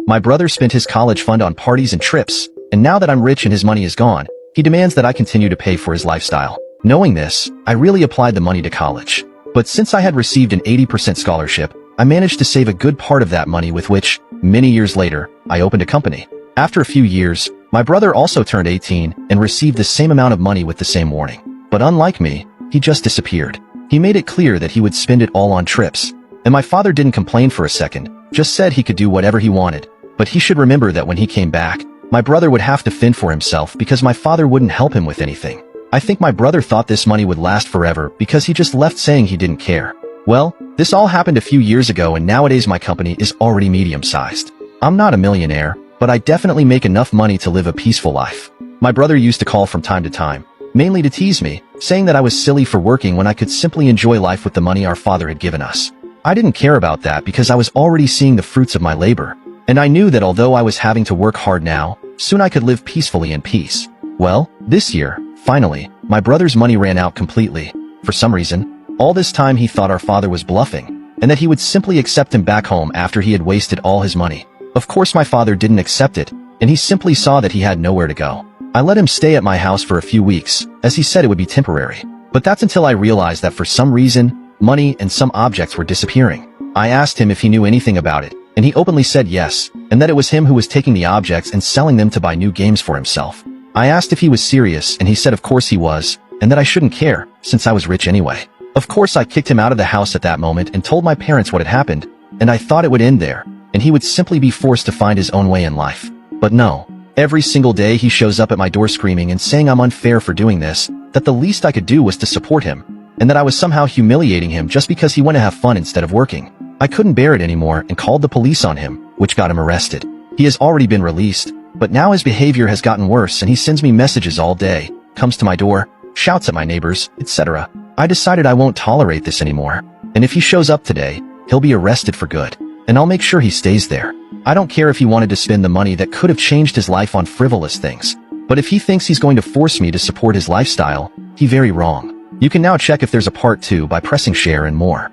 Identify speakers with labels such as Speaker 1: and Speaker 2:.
Speaker 1: My brother spent his college fund on parties and trips, and now that I'm rich and his money is gone, he demands that I continue to pay for his lifestyle. Knowing this, I really applied the money to college. But since I had received an 80% scholarship, I managed to save a good part of that money with which, many years later, I opened a company. After a few years, my brother also turned 18 and received the same amount of money with the same warning. But unlike me, he just disappeared. He made it clear that he would spend it all on trips. And my father didn't complain for a second, just said he could do whatever he wanted. But he should remember that when he came back, my brother would have to fend for himself because my father wouldn't help him with anything. I think my brother thought this money would last forever because he just left saying he didn't care. Well, this all happened a few years ago and nowadays my company is already medium-sized. I'm not a millionaire, but I definitely make enough money to live a peaceful life. My brother used to call from time to time, mainly to tease me, saying that I was silly for working when I could simply enjoy life with the money our father had given us. I didn't care about that because I was already seeing the fruits of my labor, and I knew that although I was having to work hard now, soon I could live peacefully in peace. Well, this year, finally, my brother's money ran out completely. For some reason, all this time he thought our father was bluffing, and that he would simply accept him back home after he had wasted all his money. Of course my father didn't accept it, and he simply saw that he had nowhere to go. I let him stay at my house for a few weeks, as he said it would be temporary. But that's until I realized that for some reason, money and some objects were disappearing. I asked him if he knew anything about it, and he openly said yes, and that it was him who was taking the objects and selling them to buy new games for himself. I asked if he was serious, and he said of course he was, and that I shouldn't care, since I was rich anyway. Of course I kicked him out of the house at that moment and told my parents what had happened, and I thought it would end there, and he would simply be forced to find his own way in life. But no. Every single day he shows up at my door screaming and saying I'm unfair for doing this, that the least I could do was to support him, and that I was somehow humiliating him just because he went to have fun instead of working. I couldn't bear it anymore and called the police on him, which got him arrested. He has already been released, but now his behavior has gotten worse and he sends me messages all day, comes to my door, shouts at my neighbors, etc. I decided I won't tolerate this anymore, and if he shows up today, he'll be arrested for good, and I'll make sure he stays there. I don't care if he wanted to spend the money that could have changed his life on frivolous things, but if he thinks he's going to force me to support his lifestyle, he's very wrong. You can now check if there's a part 2 by pressing share and more.